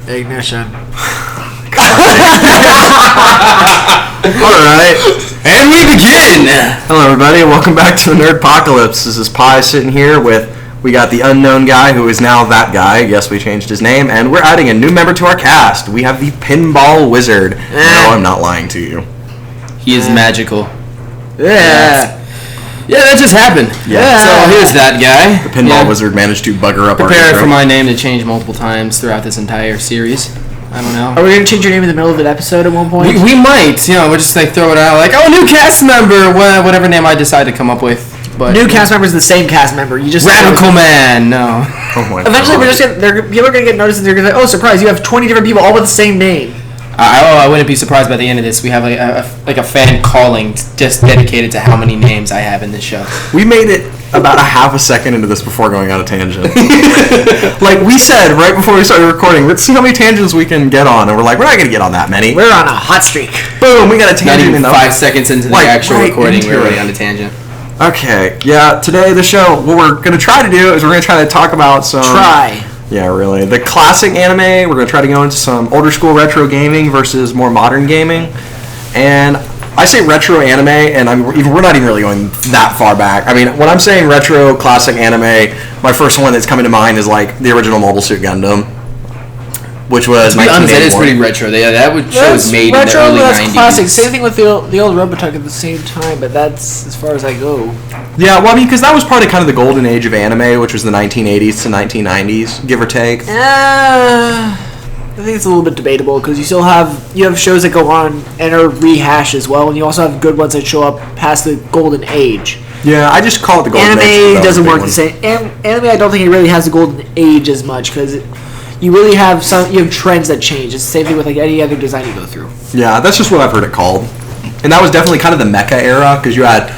Ignition. Alright. And we begin! Hello everybody, welcome back to the Nerdpocalypse. This is Pi sitting here we got the unknown guy who is now that guy. Yes, we changed his name, and we're adding a new member to our cast. We have the Pinball Wizard. No, I'm not lying to you. He is magical. Yeah. Yeah, that just happened. Yeah. So here's that guy. The Pinball Wizard managed to bugger up our Prepare intro. for my name to change multiple times throughout this entire series. I don't know. Are we going to change your name in the middle of an episode at one point? We might. We'll just throw it out like, oh, new cast member, whatever name I decide to come up with. But new cast member is the same cast member. You just Radical Man. No. Oh my Eventually, God. People are going to get noticed, and they're going to say, "Oh, surprise! You have 20 different people all with the same name." I wouldn't be surprised by the end of this. We have a fan calling just dedicated to how many names I have in this show. We made it about a half a second into this before going on a tangent. Like we said right before we started recording, let's see how many tangents we can get on, and we're like, we're not going to get on that many. We're on a hot streak. Boom, we got a tangent. Not even 5 seconds into the actual recording, we're already on a tangent. Okay, yeah, today the show, what we're going to try to do is we're going to try to talk about some... Yeah, really. The classic anime, we're going to try to go into some older school retro gaming versus more modern gaming. And I say retro anime, and we're not even really going that far back. I mean, when I'm saying retro classic anime, my first one that's coming to mind is like the original Mobile Suit Gundam, which was 1981. That is pretty retro. That show was made retro, in the early that's 90s. Classic. Same thing with the old Robotech at the same time, but that's as far as I go. Yeah, well, I mean, because that was probably kind of the golden age of anime, which was the 1980s to 1990s, give or take. I think it's a little bit debatable because you have shows that go on and are rehashed as well, and you also have good ones that show up past the golden age. Yeah, I just call it the golden age. Anime doesn't work the same. Anime, I don't think it really has the golden age as much because you really have trends that change. It's the same thing with like any other design you go through. Yeah, that's just what I've heard it called, and that was definitely kind of the mecha era because you had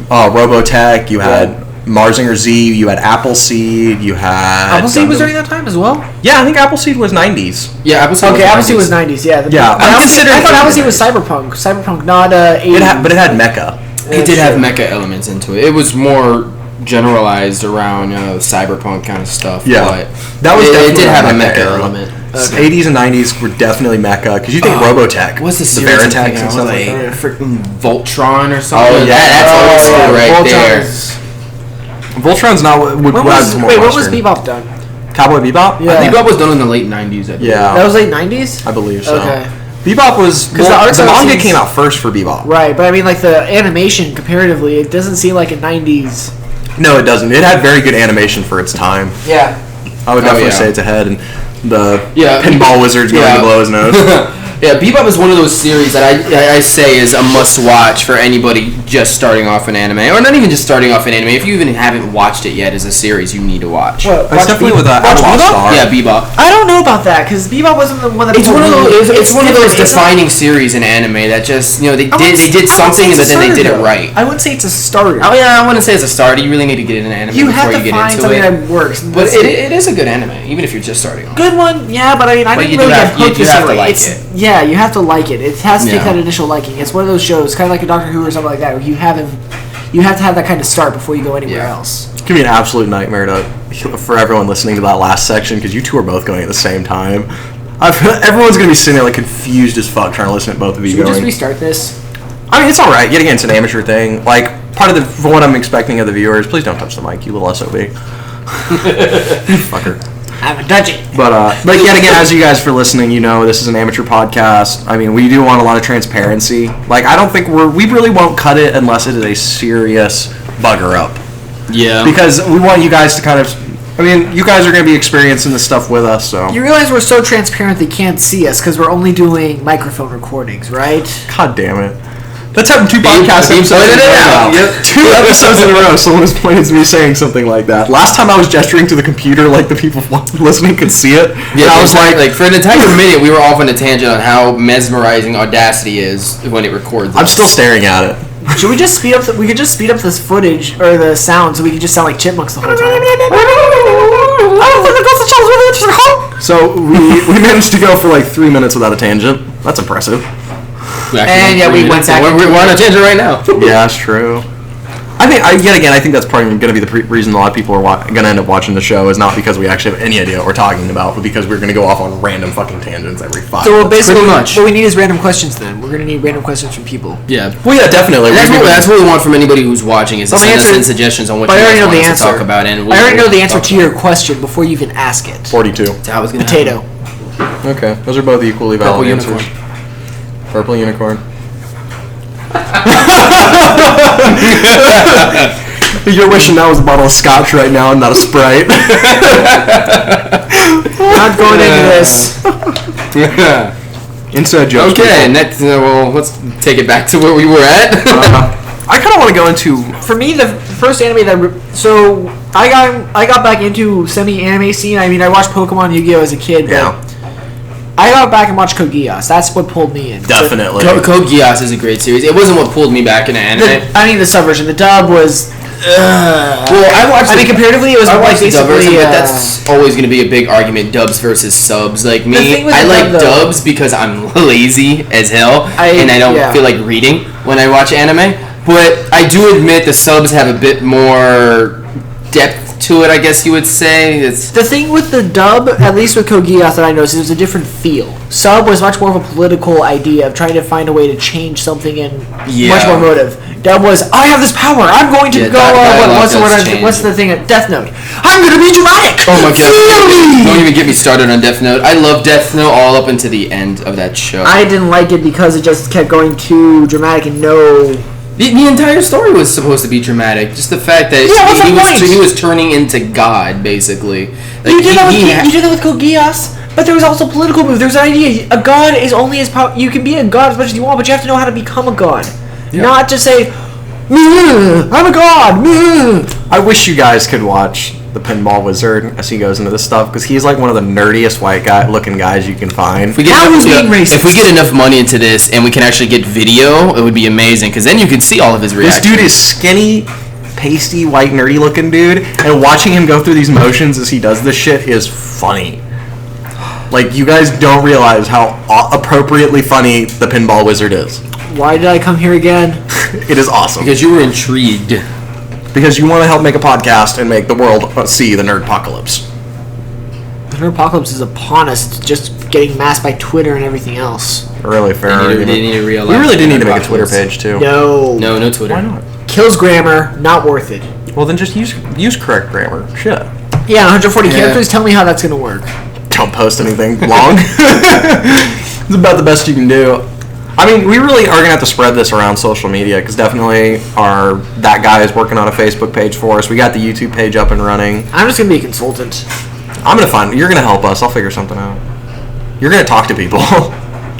Robotech, you had Marzinger Z, you had Appleseed, you had... Appleseed was during that time as well? Yeah, I think Appleseed was 90s. Yeah, Appleseed was 90s. Yeah. I thought Appleseed was Cyberpunk. Cyberpunk, not 80s. But it had mecha. It did have mecha elements into it. It was more generalized around cyberpunk kind of stuff. Yeah, but that was it did have a mecha element. Okay. 80s and 90s were definitely mecha because you think Robotech, what's the Veritech and stuff like that. Freaking Voltron or something. Oh yeah, that's old school right there. Voltron's not what was more. Wait, what was Bebop done? Cowboy Bebop? Yeah, Bebop was done in the late 90s. Yeah, that was late 90s. I believe so. Okay. Bebop was because the manga came out first for Bebop. Right, but I mean, like the animation comparatively, it doesn't seem like a 90s. No, it doesn't. It had very good animation for its time. Yeah. I would definitely say it's ahead, and the Pinball Wizard's going to blow his nose. Yeah, Bebop is one of those series that I say is a must-watch for anybody just starting off in anime, or not even just starting off in anime. If you even haven't watched it yet as a series, you need to watch. What, it's definitely with Outlaw Star. Yeah, Bebop. I don't know about that because Bebop wasn't the one that. It's one of those defining series in anime that just they did something but then they did it right. I wouldn't say it's a starter. Oh yeah, I wouldn't say it's a starter. You really need to get into anime before you get into it. You have to find something that works. But it is a good anime, even if you're just starting off. Good one, yeah, but I mean, I didn't really get hooked. You have to like it. Yeah, you have to like it. It has to take that initial liking. It's one of those shows, kind of like a Doctor Who or something like that, where you have to have that kind of start before you go anywhere else. It's gonna be an absolute nightmare for everyone listening to that last section because you two are both going at the same time. Everyone's gonna be sitting there like confused as fuck trying to listen to both of you. Should we just restart this? I mean, it's all right. Yet again, it's an amateur thing. Like part of for what I'm expecting of the viewers. Please don't touch the mic, you little SOB. Fucker. I haven't touched it. But yet again, as you guys for listening, this is an amateur podcast. I mean, we do want a lot of transparency. Like, I don't think we really won't cut it unless it is a serious bugger up. Yeah. Because we want you guys to kind of, you guys are going to be experiencing this stuff with us, so. You realize we're so transparent they can't see us because we're only doing microphone recordings, right? God damn it. That's having two podcasts episodes in a row. Yep. 2 episodes in a row, someone is pointing to me saying something like that. Last time I was gesturing to the computer like the people listening could see it. Yeah, I was like for an entire minute we were off on a tangent on how mesmerizing Audacity is when it records. I'm still staring at it. Should we just speed up? We could just speed up this footage or the sound so we could just sound like chipmunks the whole time. So we managed to go for like 3 minutes without a tangent. That's impressive. And we went back. We're on a tangent right now. Yeah, that's true. I think, I think that's probably going to be the reason a lot of people are going to end up watching the show is not because we actually have any idea what we're talking about, but because we're going to go off on random fucking tangents every 5 So basically, much. what we need is random questions then. We're going to need random questions from people. Yeah. Well, yeah, definitely. That's what we want from anybody who's watching is to send us in suggestions on what you guys want us to talk about. And I already know the answer to your question before you even ask it. 42. That's how it's going to Potato. Okay. Those are both equally valid answers. Purple unicorn. You're wishing that was a bottle of scotch right now and not a Sprite. Not going into this. Inside joke. Okay, next, well, let's take it back to where we were at. I kind of want to go into... For me, the first anime that... So, I got back into semi-anime scene. I mean, I watched Pokemon Yu-Gi-Oh! As a kid, but... I got back and watched Code Geass. That's what pulled me in. Definitely. Code Geass is a great series. It wasn't what pulled me back into anime. The subversion. The dub was... well, I mean, comparatively, it was like the dub version, basically... but that's always going to be a big argument, dubs versus subs. Like me, I like dubs because I'm lazy as hell, and I don't feel like reading when I watch anime. But I do admit the subs have a bit more depth to it, I guess you would say. It's the thing with the dub, at least with Code Geass that I noticed, it was a different feel. Sub was much more of a political idea of trying to find a way to change something and much more motive. Dub was, I have this power, I'm going to go, what's the thing at Death Note? I'm going to be dramatic! Oh my god, don't even get me started on Death Note. I love Death Note all up into the end of that show. I didn't like it because it just kept going too dramatic and The entire story was supposed to be dramatic. Just the fact that he was turning into God, basically. Like, you did that with Code Geass, but there was also political moves. There's an idea. A god is only as powerful. You can be a god as much as you want, but you have to know how to become a god. Yeah. Not just say, I'm a god. I wish you guys could watch the Pinball Wizard as he goes into this stuff, because he's like one of the nerdiest white looking guys you can find. If we get enough money into this and we can actually get video, it would be amazing, because then you could see all of his reactions. This dude is skinny, pasty, white, nerdy looking dude, and watching him go through these motions as he does this shit is funny. Like, you guys don't realize how appropriately funny the Pinball Wizard is. Why did I come here again? It is awesome. Because you were intrigued. Because you want to help make a podcast and make the world see the Nerdpocalypse. The Nerdpocalypse is upon us. It's just getting masked by Twitter and everything else. Really fair. They need to realize we really do need to make a Twitter page, too. No Twitter. Why not? Kills grammar, not worth it. Well, then just use correct grammar. Shit. Yeah, 140 characters. Tell me how that's going to work. Don't post anything long. It's about the best you can do. I mean, we really are going to have to spread this around social media, because definitely that guy is working on a Facebook page for us. We got the YouTube page up and running. I'm just going to be a consultant. I'm going to you're going to help us. I'll figure something out. You're going to talk to people.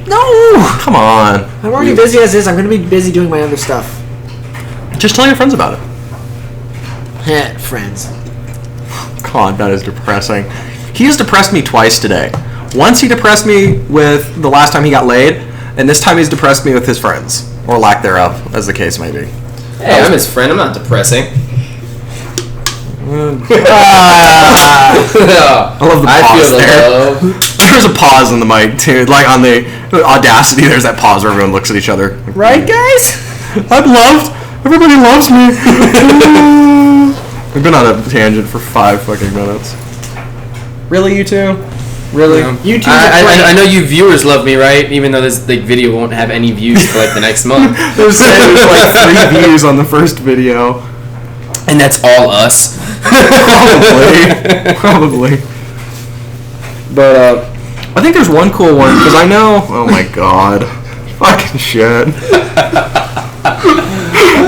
No! Come on. I'm already busy as is. I'm going to be busy doing my other stuff. Just tell your friends about it. Friends. God, that is depressing. He has depressed me twice today. Once he depressed me with the last time he got laid, and this time he's depressed me with his friends. Or lack thereof, as the case may be. Hey, I'm his friend. I'm not depressing. I love the pause there. There's a pause on the mic, too. Like on the Audacity, there's that pause where everyone looks at each other. Right, guys? I'm loved. Everybody loves me. We've been on a tangent for 5 fucking minutes. Really, you two? Really? You two. I know you viewers love me, right? Even though this video won't have any views for like the next month. There's like 3 views on the first video. And that's all us. Probably. But I think there's one cool one, because I know... Oh my god. Fucking shit.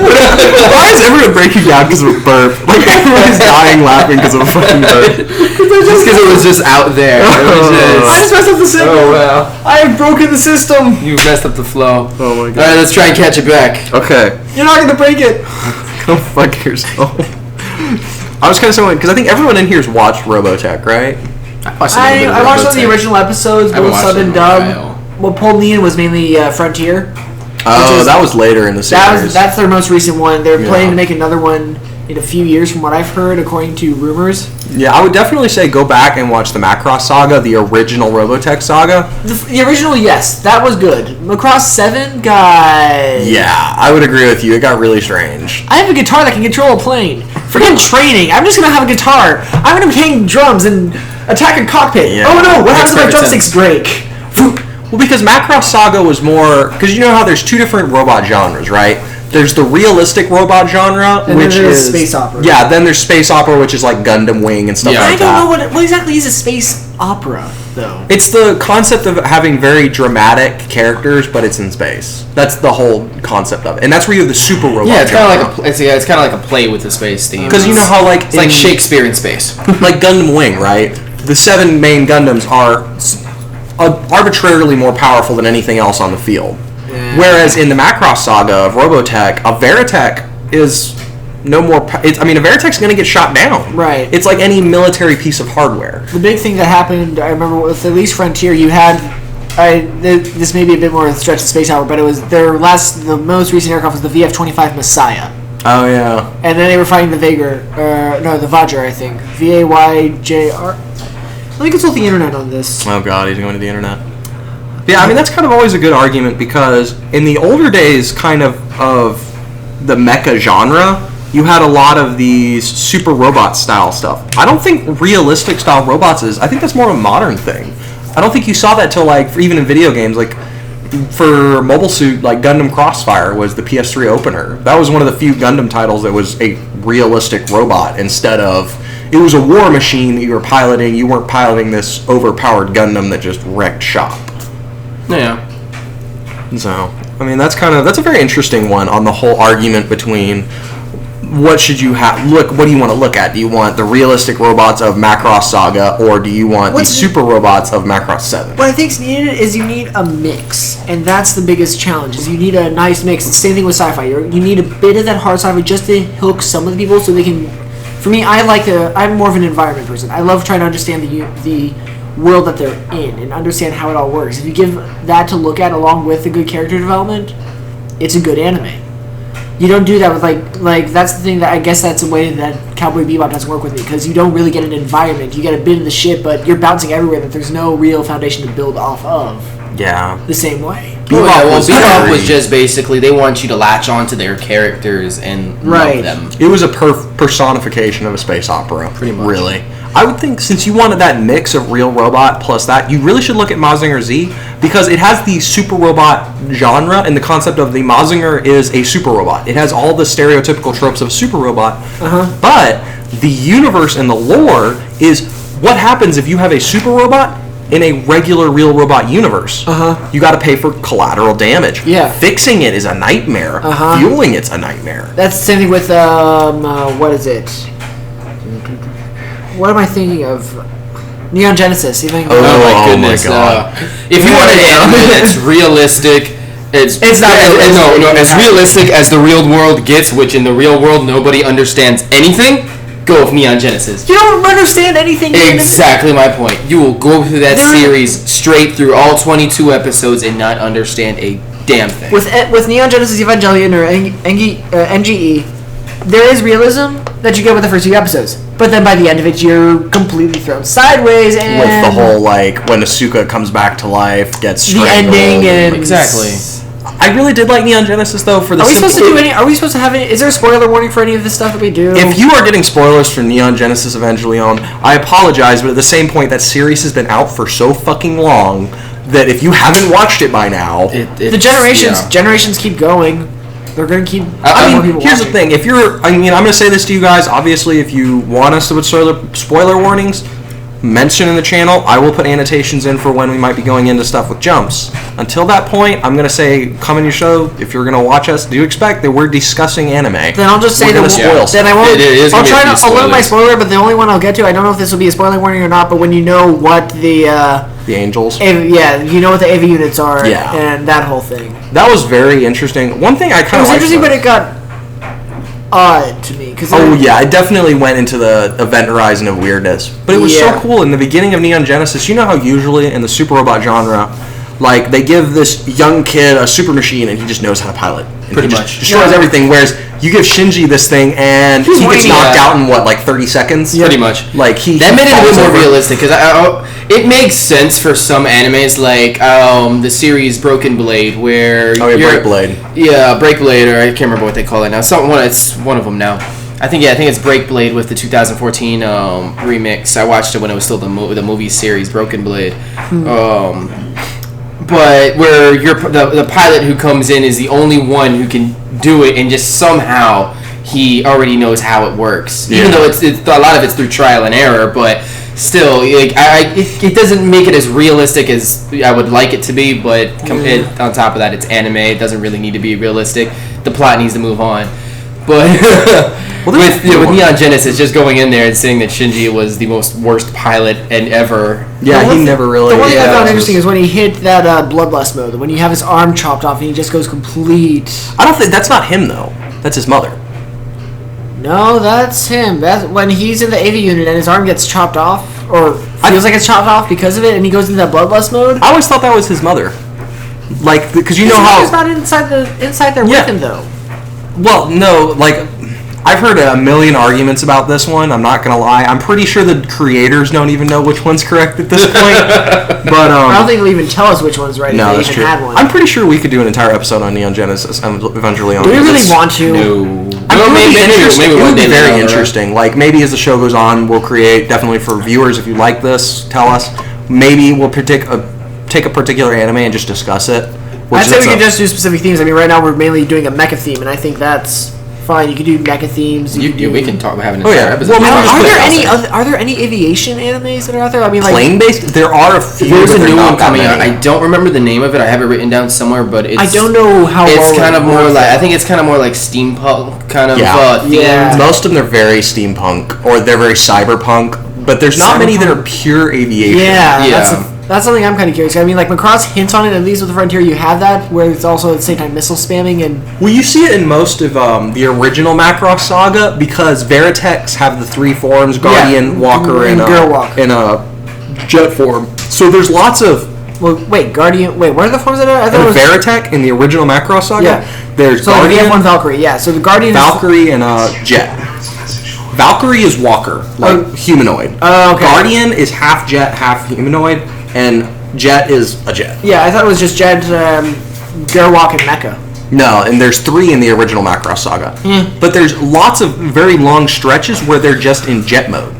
Why is everyone breaking down because of a burp? Like, everyone's dying laughing because of a fucking burp. Just because it was just out there. I just messed up the system. Oh, wow. I have broken the system. You messed up the flow. Oh my god. Alright, let's try and catch it back. Okay. You're not going to break it. Go fuck yourself. I was kind of saying, because I think everyone in here's watched Robotech, right? I watched some of the original episodes, both sub and dub. What pulled me in was mainly Frontier. Oh, that was later in the series. That's their most recent one. They're planning to make another one in a few years, from what I've heard, according to rumors. Yeah, I would definitely say go back and watch the Macross Saga, the original Robotech saga. The original, yes, that was good. Macross 7, guys. Yeah, I would agree with you. It got really strange. I have a guitar that can control a plane. Forget training. I'm just going to have a guitar. I'm going to be hanging drums and attack a cockpit. Yeah. Oh no, what happens if my drumsticks break? Well, because Macross Saga was more... Because you know how there's two different robot genres, right? There's the realistic robot genre, and which is space opera. Yeah, then there's space opera, which is like Gundam Wing and stuff like that. I don't know what exactly is a space opera, though. It's the concept of having very dramatic characters, but it's in space. That's the whole concept of it, and that's where you have the super robot. Yeah, it's kind of like it's kind of like a play with the space theme. Because you know how it's like Shakespeare in space, like Gundam Wing, right? The 7 main Gundams are arbitrarily more powerful than anything else on the field. Whereas in the Macross Saga of Robotech, a Veritech is no more... a Veritech's going to get shot down. Right. It's like any military piece of hardware. The big thing that happened, I remember with at least Frontier, you had... this may be a bit more stretch of space hour, but it was the most recent aircraft was the VF-25 Messiah. Oh, yeah. And then they were fighting the the Vajra, I think. Vayjr. Let me consult the internet on this. Oh, God, he's going to the internet. Yeah, I mean, that's kind of always a good argument because in the older days kind of the mecha genre, you had a lot of these super robot style stuff. I don't think realistic style robots I think that's more of a modern thing. I don't think you saw that till even in video games, like for Mobile Suit, like Gundam Crossfire was the PS3 opener. That was one of the few Gundam titles that was a realistic robot instead of... It was a war machine that you were piloting. You weren't piloting this overpowered Gundam that just wrecked shop. Yeah. So, I mean, that's a very interesting one on the whole argument between what should you what do you want to look at? Do you want the realistic robots of Macross Saga, or do you want the super robots of Macross 7? What I think's needed is you need a mix, and that's the biggest challenge, is you need a nice mix. It's the same thing with sci-fi. You need a bit of that hard sci-fi just to hook some of the people so they can... For me, I'm more of an environment person. I love trying to understand the world that they're in and understand how it all works. If you give that to look at along with the good character development, it's a good anime. You don't do that with like that's the thing that I guess that's a way that Cowboy Bebop doesn't work with me, because you don't really get an environment. You get a bit of the shit, but you're bouncing everywhere that there's no real foundation to build off of. Yeah. The same way. Bebop was just basically they want you to latch onto their characters and love them. It was a personification of a space opera. Pretty much. Really. I would think since you wanted that mix of real robot plus that, you really should look at Mazinger Z, because it has the super robot genre, and the concept of the Mazinger is a super robot. It has all the stereotypical tropes of a super robot, but the universe and the lore is what happens if you have a super robot in a regular real robot universe. You got to pay for collateral damage. Yeah. Fixing it is a nightmare. Fueling it's a nightmare. That's the same thing with what is it? What am I thinking of? Neon Genesis. Oh my goodness! My God. If you want an anime that's realistic, it's not as realistic as the real world gets, which in the real world nobody understands anything. Go with Neon Genesis. You don't understand anything. Exactly my point. You will go through that series straight through all 22 episodes and not understand a damn thing. With Neon Genesis Evangelion or NGE, there is realism that you get with the first few episodes, but then by the end of it, you're completely thrown sideways. And with the whole when Asuka comes back to life, gets strangled. The ending and exactly. I really did like Neon Genesis though. For the Are we supposed to have any? Is there a spoiler warning for any of this stuff that we do? If you are getting spoilers for Neon Genesis Evangelion, I apologize, but at the same point, that series has been out for so fucking long that if you haven't watched it by now, the generations keep going. They're going to keep... here's the thing. I'm going to say this to you guys. Obviously, if you want us to put spoiler warnings, mention in the channel. I will put annotations in for when we might be going into stuff with jumps. Until that point, I'm going to say, come in your show. If you're going to watch us, do expect that we're discussing anime. Then I'll just say that spoil. Then I won't... I'll limit my spoiler, but the only one I'll get to, I don't know if this will be a spoiler warning or not, but when you know what the angels? You know what the AV units are, and that whole thing. That was very interesting. One thing I kind of liked... It was interesting, but it got odd to me. It definitely went into the event horizon of weirdness. But it was so cool in the beginning of Neon Genesis. You know how usually in the super robot genre, Like, they give this young kid a super machine, and he just knows how to pilot. And pretty he much. Just destroys everything, whereas you give Shinji this thing, and he gets knocked out in, 30 seconds? Yeah. Pretty much. Like, that made it a bit more realistic, because it makes sense for some animes, like the series Broken Blade, where... Break Blade. Yeah, Break Blade, or I can't remember what they call it now. It's one of them now. I think it's Break Blade with the 2014 remix. I watched it when it was still the movie series Broken Blade. But where the pilot who comes in is the only one who can do it, and just somehow he already knows how it works. Yeah. Even though it's a lot of it's through trial and error, but still, it doesn't make it as realistic as I would like it to be. But on top of that, it's anime. It doesn't really need to be realistic. The plot needs to move on. But with Neon Genesis, just going in there and saying that Shinji was the worst pilot ever. Yeah, he never really... The one thing I found interesting is when he hit that bloodlust mode, when you have his arm chopped off and he just goes complete... I don't think... That's not him, though. That's his mother. No, that's him. That's when he's in the AV unit and his arm gets chopped off, or feels like it's chopped off because of it, and he goes into that bloodlust mode. I always thought that was his mother. Like, because you know how... He's not inside there with him, though. Well, no, I've heard a million arguments about this one. I'm not gonna lie. I'm pretty sure the creators don't even know which one's correct at this point. But I don't think they'll even tell us which one's right. No, if that's they true. Had one. I'm pretty sure we could do an entire episode on Neon Genesis eventually. Do we really want to? No. Maybe it would be very interesting. Like, maybe as the show goes on, we'll create, definitely for viewers, if you like this, tell us. Maybe we'll take a particular anime and just discuss it. I'd say we could just do specific themes. I mean, right now we're mainly doing a mecha theme, and I think that's fine. You could do mecha themes. We can talk. Have an entire episode. Well, are there any aviation animes that are out there? I mean, plane based. There are a few. There's a new one coming out. I don't remember the name of it. I have it written down somewhere, but it's. I don't know how. It's kind of more like. I think it's kind of more like steampunk kind of themed. Yeah. Most of them are very steampunk, or they're very cyberpunk. But there's not many that are pure aviation. Yeah. That's something I'm kind of curious. I mean, like, Macross hints on it, at least with the Frontier, you have that, where it's also at the same time missile spamming and... Well, you see it in most of the original Macross saga, because Veritex have the three forms, Guardian, Walker, and Jet form. So there's lots of... Well, Guardian... what are the forms that are? I thought Veritech in the original Macross saga? Yeah. There's Guardian... So, F1 Valkyrie, yeah. So the Guardian Valkyrie and Jet. Valkyrie is Walker, humanoid. Oh, okay. Guardian is half jet, half humanoid, and Jet is a jet. Yeah, I thought it was just Jet, Gerwalk, and Mecha. No, and there's 3 in the original Macross saga. But there's lots of very long stretches where they're just in jet mode.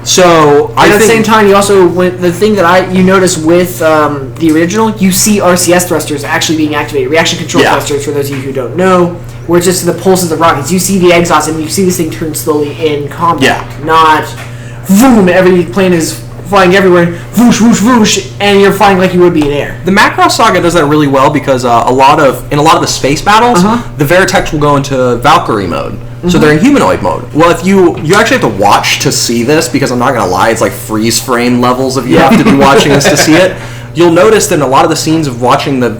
So at the same time, you also the thing that you notice with the original, you see RCS thrusters actually being activated, reaction control thrusters. For those of you who don't know, where it's just the pulse of the rockets. You see the exhaust, and you see this thing turn slowly in combat, not boom. Every plane is flying everywhere, whoosh, whoosh, whoosh, and you're flying like you would be in air. The Macross saga does that really well because in a lot of the space battles, the Veritex will go into Valkyrie mode. So they're in humanoid mode. Well, if you actually have to watch to see this, because I'm not going to lie, it's like freeze frame levels if you have to be watching this to see it. You'll notice that in a lot of the scenes of watching the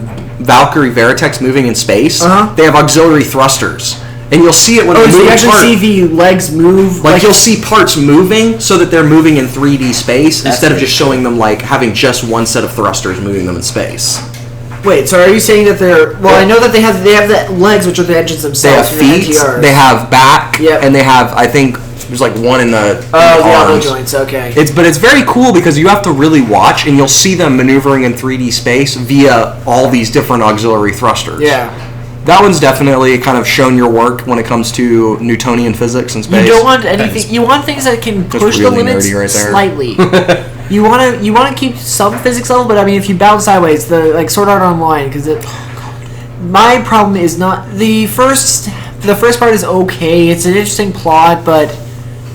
Valkyrie Veritex moving in space, they have auxiliary thrusters. And you'll see it when they move. So you actually see the legs move? Like you'll see parts moving so that they're moving in 3D space instead of just showing them like having just one set of thrusters moving them in space. Wait, so are you saying that they're... Well, I know that they have the legs, which are the engines themselves. They have feet, they have back, and they have, I think, there's like one in the elbow joints, okay. But it's very cool because you have to really watch, and you'll see them maneuvering in 3D space via all these different auxiliary thrusters. Yeah. That one's definitely kind of shown your work when it comes to Newtonian physics and space. You don't want anything... You want things that can push the limits slightly. You want to keep some physics level, but I mean, if you bounce sideways, the Sword Art Online, because my problem is not the first part is okay. It's an interesting plot, but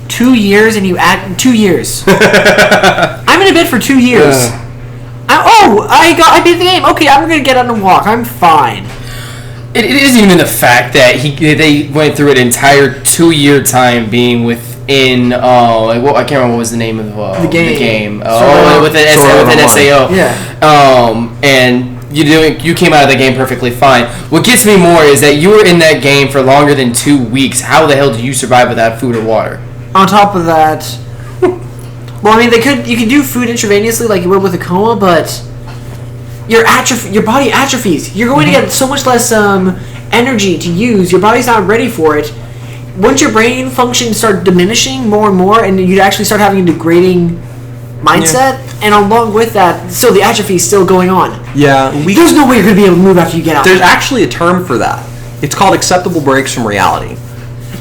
2 years and you act 2 years. I'm in a bid for 2 years. I beat the game. Okay, I'm gonna get on and walk. I'm fine. It isn't even the fact that they went through an entire 2-year time being within I can't remember what was the name of the game. With an SAO. Yeah. And you came out of the game perfectly fine. What gets me more is that you were in that game for longer than 2 weeks. How the hell did you survive without food or water? On top of that, well, I mean, you could do food intravenously like you would with a coma, but your body atrophies. You're going to get so much less energy to use. Your body's not ready for it. Once your brain functions start diminishing more and more, and you actually start having a degrading mindset, and along with that, so the atrophy is still going on. Yeah. There's no way you're going to be able to move after you get out. There's actually a term for that. It's called acceptable breaks from reality.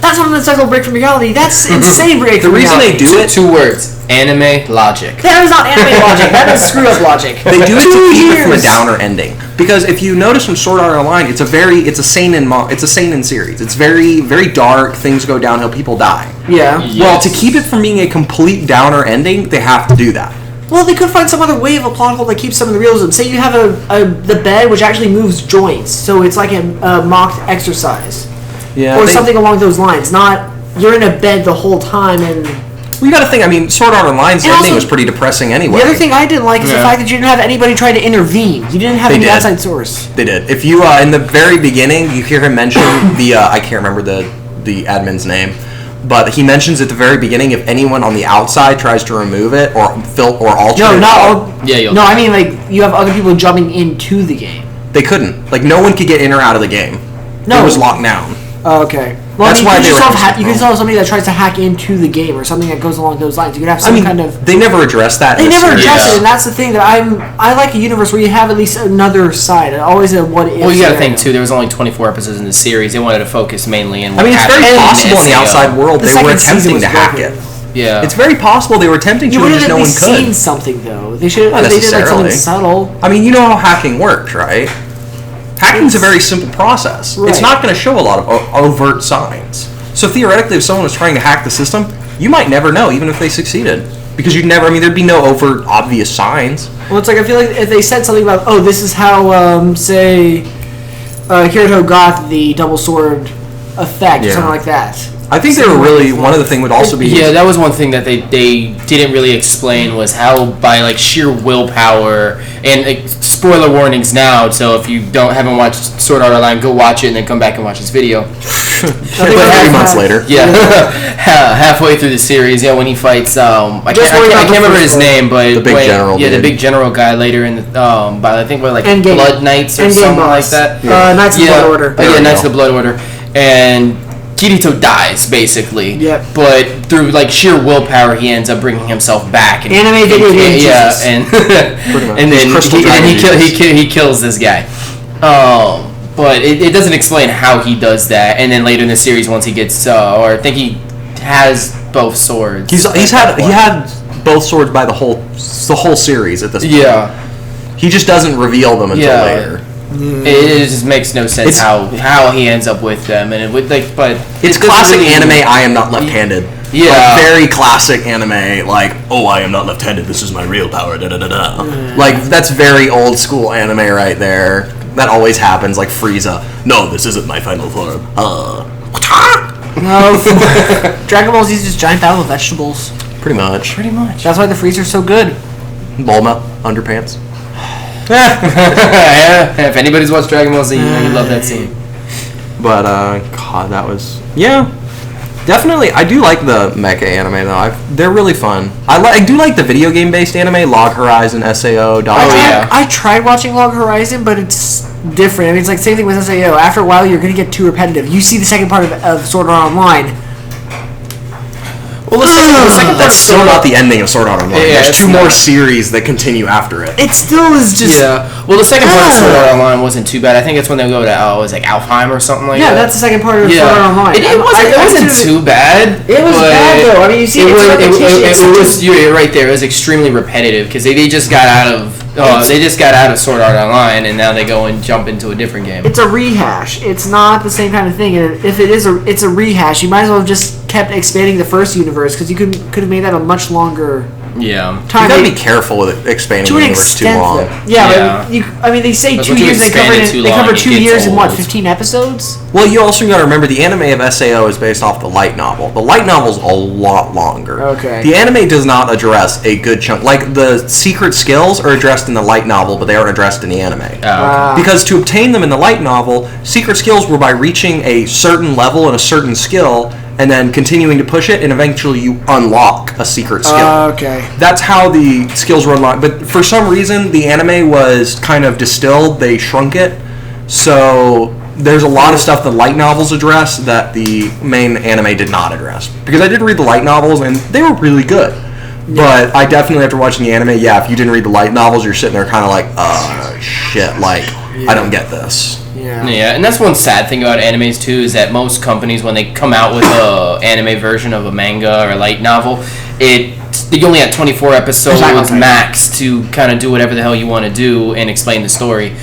That's not an acceptable break from reality. That's insane break from reality. The reason they do it... Two words. Anime logic. That is not anime logic. That is screw-up logic. They do it to keep it from a downer ending. Because if you notice from Sword Art Online, it's a seinen series. It's very, very dark. Things go downhill. People die. Yeah. Yes. Well, to keep it from being a complete downer ending, they have to do that. Well, they could find some other way of a plot hole that keeps some of the realism. Say you have the bed which actually moves joints, so it's like a mocked exercise. Yeah. Or something along those lines. Not, you're in a bed the whole time and... Well, you gotta think, I mean, Sword Art Online's ending was pretty depressing anyway. The other thing I didn't like is the fact that you didn't have anybody trying to intervene. You didn't have any outside source. They did. If you, in the very beginning, you hear him mention I can't remember the admin's name, but he mentions at the very beginning, if anyone on the outside tries to remove it or alter it... No, I mean, like, you have other people jumping into the game. They couldn't. Like, no one could get in or out of the game. No. It was locked down. Oh, okay. Well, that's why you can tell somebody that tries to hack into the game or something that goes along those lines. You could have some kind of... They never address that. They never address it, and that's the thing that I like a universe where you have at least another side. Always a what if. Well, you got to think too. There was only 24 episodes in the series. They wanted to focus mainly on. I mean, it's very possible in the outside world they were attempting to hack it. Yeah, it's very possible they were attempting to, and just no one could. Seen something though. They should. They did like something subtle. I mean, you know how hacking works, right? Hacking's a very simple process. Right. It's not going to show a lot of overt signs. So theoretically, if someone was trying to hack the system, you might never know, even if they succeeded. Because you'd never, there'd be no overt, obvious signs. Well, it's like, I feel like if they said something about, this is how, say, Kirito got the double sword effect, or something like that. I think they were really, one of the things would also be... Yeah, that was one thing that they didn't really explain was how by like sheer willpower, and spoiler warnings now, so if you haven't watched Sword Art Online, go watch it and then come back and watch this video. But 3 months later. Yeah, halfway through the series, when he fights, I can't remember his name, but... The big general. Yeah, the big general guy later in the, I think like Blood Knights or something like that. Knights of the Blood Order. Knights of the Blood Order. And... Kirito dies, basically. Yep. But through like sheer willpower, he ends up bringing himself back. And, anime video game. Yeah, and then he kills this guy. But it doesn't explain how he does that. And then later in the series, once he gets, or I think he has both swords. He had both swords by the whole series at this point. Yeah. He just doesn't reveal them until later. It just makes no sense how he ends up with them, and but it's classic anime. I am not left-handed. Yeah, like, very classic anime. Like, I am not left-handed. This is my real power. Da da da da. Like that's very old school anime right there. That always happens. Like Frieza. No, this isn't my final form. No, Dragon Ball Z is just giant battle of vegetables. Pretty much. That's why the Freezer's so good. Bulma underpants. If anybody's watched Dragon Ball Z, you love that scene. But God, that was definitely. I do like the mecha anime though. They're really fun. I do like the video game based anime, Log Horizon, SAO. I tried watching Log Horizon, but it's different. I mean, it's like same thing with SAO. After a while, you're gonna get too repetitive. You see the second part of Sword Art Online. Well, the second part's still not the ending of Sword Art Online. There's 2 more series that continue after it. It still is just... Yeah. Well, the second part of Sword Art Online wasn't too bad. I think it's when they go to, Alfheim or something like that. Yeah, that's the second part of Sword Art Online. It wasn't too bad. It was bad, though. I mean, you see it was you're right there. It was extremely repetitive because they just got out of Sword Art Online, and now they go and jump into a different game. It's a rehash. It's not the same kind of thing. And if it's a rehash, you might as well have just kept expanding the first universe because you could have made that a much longer time. You gotta be careful with expanding the universe too long. Yeah. But they say 2 years. They cover 2 years in 15 episodes. Well, you also got to remember the anime of SAO is based off the light novel. The light novel's a lot longer. Okay. The anime does not address a good chunk. Like the secret skills are addressed in the light novel, but they aren't addressed in the anime. Because to obtain them in the light novel, secret skills were by reaching a certain level and a certain skill, and then continuing to push it, and eventually you unlock a secret skill. Okay. That's how the skills were unlocked. But for some reason, the anime was kind of distilled. They shrunk it. So there's a lot of stuff the light novels address that the main anime did not address. Because I did read the light novels, and they were really good. Yeah. But I definitely, after watching the anime, if you didn't read the light novels, you're sitting there kind of like, shit, like, I don't get this. Yeah, and that's one sad thing about animes too, is that most companies, when they come out with a anime version of a manga or a light novel, they only have 24 episodes max to kind of do whatever the hell you want to do and explain the story.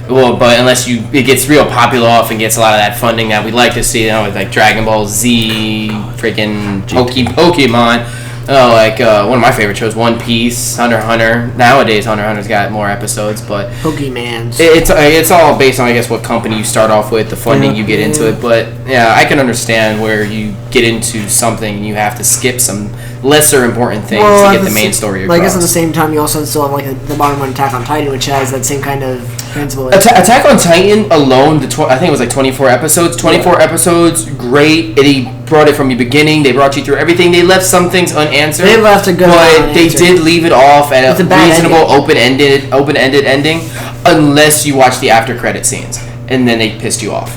Well, but unless it gets real popular off and gets a lot of that funding that we like to see, with like Dragon Ball Z, freaking Pokemon. One of my favorite shows, One Piece, Hunter x Hunter. Nowadays, Hunter x Hunter's got more episodes, but Pokemans. It's all based on, I guess, what company you start off with, the funding you get into it. But yeah, I can understand where you get into something and you have to skip some lesser important things to get the main story across. I guess at the same time, you also still have like the bottom one, Attack on Titan, which has that same kind of principle. Attack on Titan alone, I think it was like 24 episodes. 24 episodes, great. They brought it from the beginning. They brought you through everything. They left some things unanswered. They left a good but they did leave it off at a reasonable open-ended ending, unless you watch the after-credit scenes, and then they pissed you off.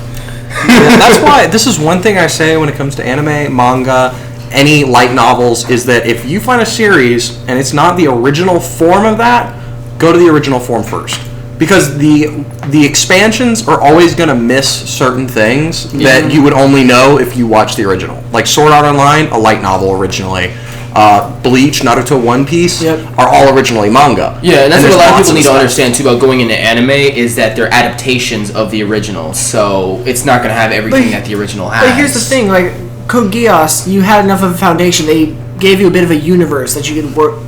That's why this is one thing I say when it comes to anime, manga, any light novels, is that if you find a series and it's not the original form of that, go to the original form first. Because the expansions are always going to miss certain things that you would only know if you watch the original. Like Sword Art Online, a light novel originally. Bleach, Naruto, One Piece are all originally manga. Yeah, and that's what a lot of people need to understand too about going into anime, is that they're adaptations of the original. So it's not going to have everything that the original has. But here's the thing, like Code Geass, you had enough of a foundation. They gave you a bit of a universe that you could work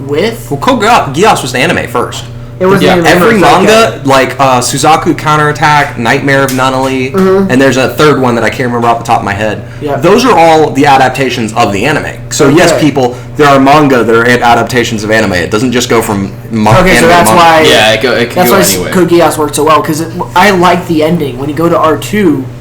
with. Well, Code Geass was the anime first. It was every manga, like Suzaku Counterattack, Nightmare of Nunnally, and there's a third one that I can't remember off the top of my head. Yeah. Those are all the adaptations of the anime. So yes, people, there are manga that are adaptations of anime. It doesn't just go from manga. Okay, so that's why. Yeah, it could go anywhere. Code Geass worked so well, because I like the ending. When you go to R2,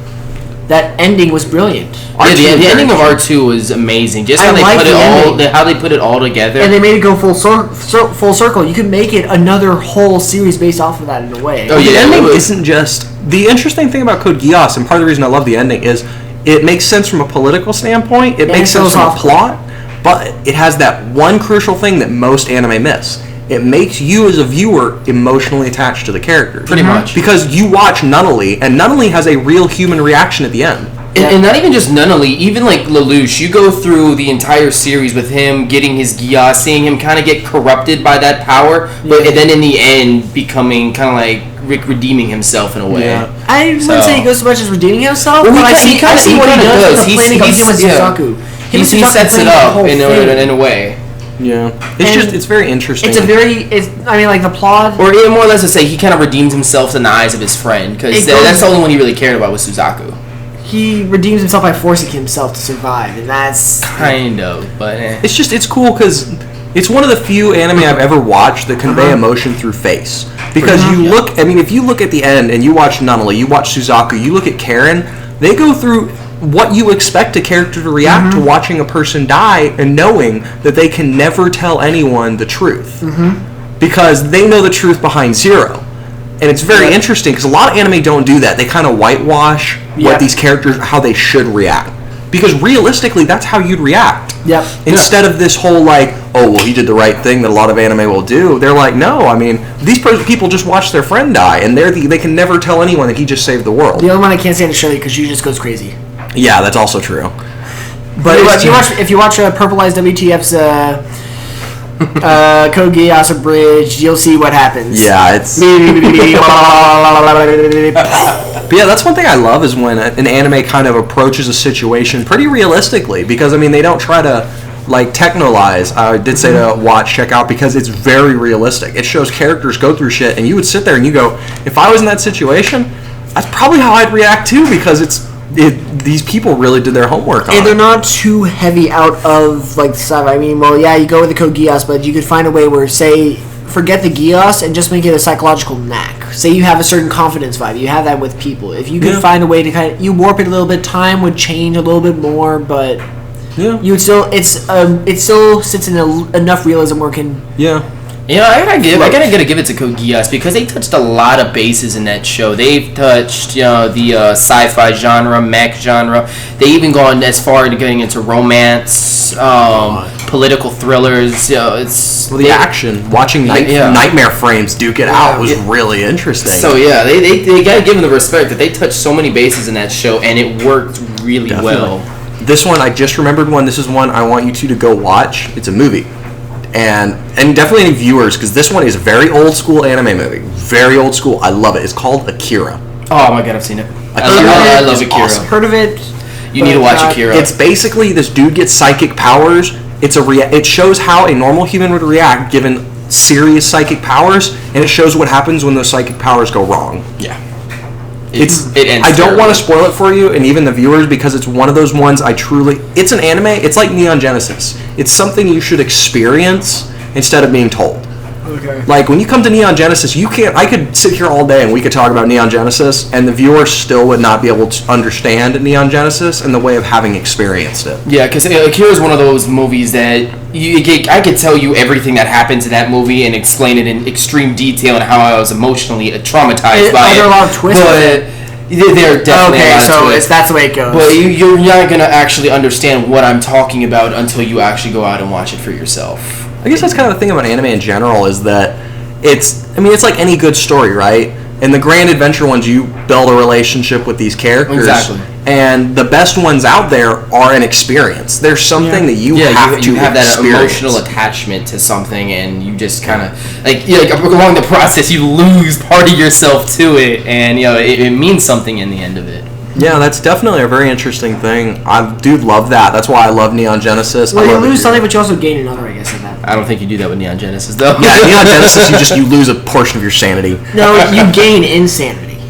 that ending was brilliant. Yeah, the ending of R2 was amazing. Just how they put it all together, and they made it go full circle. You could make it another whole series based off of that in a way. Oh, yeah, the ending isn't just the interesting thing about Code Geass, and part of the reason I love the ending is it makes sense from a political standpoint. It makes sense from a plot, but it has that one crucial thing that most anime miss. It makes you as a viewer emotionally attached to the characters. Pretty much. Because you watch Nunnally, and Nunnally has a real human reaction at the end. And not even just Nunnally, even like Lelouch, you go through the entire series with him getting his Geass, seeing him kind of get corrupted by that power, but then in the end becoming kind of like redeeming himself in a way. Yeah. I wouldn't say he goes so much as redeeming himself, but I see what he does. He sets it up in a way. Yeah, it's very interesting. Like the plot, or even more or less to say, he kind of redeems himself in the eyes of his friend, because that's the only one he really cared about was Suzaku. He redeems himself by forcing himself to survive, and that's kind of. But it's cool because it's one of the few anime I've ever watched that convey emotion through face. Because if you look at the end and you watch Nunnally, you watch Suzaku, you look at Karen, they go through what you expect a character to react to watching a person die and knowing that they can never tell anyone the truth. Because they know the truth behind Zero. And it's very interesting because a lot of anime don't do that. They kind of whitewash what these characters, how they should react. Because realistically, that's how you'd react. Instead of this whole he did the right thing that a lot of anime will do. They're like, no, I mean, these people just watch their friend die, and they can never tell anyone that he just saved the world. The only one I can't stand is Shirley because she just goes crazy. Yeah, that's also true. But if you watch Purpleized WTF's Code Geass Abridged, you'll see what happens. Yeah, it's. But yeah, that's one thing I love is when an anime kind of approaches a situation pretty realistically, because I mean they don't try to technolize. I did say to check out because it's very realistic. It shows characters go through shit, and you would sit there and you go, if I was in that situation, that's probably how I'd react too, because these people really did their homework on it. And they're not too heavy out of stuff. I mean, you go with the Code Geass, but you could find a way where, say, forget the Geass and just make it a psychological knack. say you have a certain confidence vibe, you have that with people. If you could find a way to kind of, you warp it a little bit, time would change a little bit more, but you would still, it still sits in enough realism where it can. Yeah. You know, I gotta give it to Code Geass because they touched a lot of bases in that show. They've touched, the sci-fi genre, mech genre. They even gone as far to getting into romance, political thrillers. The action, watching Nightmare Frames duke it out was really interesting. So they gotta give them the respect that they touched so many bases in that show, and it worked really well. This one, I just remembered one. This is one I want you two to go watch. It's a movie. And definitely any viewers, because this one is a very old school anime movie. Very old school. I love it. It's called Akira. Oh my god, I've seen it. I love Akira. Awesome. Heard of it. You need to watch Akira. It's basically this dude gets psychic powers. It shows how a normal human would react given serious psychic powers, and it shows what happens when those psychic powers go wrong. Yeah. I don't want to spoil it for you and even the viewers because it's one of those ones it's an anime. It's like Neon Genesis. It's something you should experience instead of being told. Okay. Like when you come to Neon Genesis, I could sit here all day and we could talk about Neon Genesis and the viewer still would not be able to understand Neon Genesis in the way of having experienced it. Yeah, because Akira is one of those movies that I could tell you everything that happens in that movie and explain it in extreme detail and how I was emotionally traumatized by it. Are there a lot of twists? But there are definitely a lot of twists. That's the way it goes. But you're not going to actually understand what I'm talking about until you actually go out and watch it for yourself. I guess that's kind of the thing about anime in general is that it's like any good story, right? In the grand adventure ones, you build a relationship with these characters. Exactly. And the best ones out there are an experience. There's something that you have to have that experience. emotional attachment to something, and you just kind of like along the process, you lose part of yourself to it, and it means something in the end of it. Yeah, that's definitely a very interesting thing. I do love that. That's why I love Neon Genesis. Well, you lose something, but you also gain another, I guess, in that. I don't think you do that with Neon Genesis, though. Yeah, Neon Genesis, you lose a portion of your sanity. No, you gain insanity.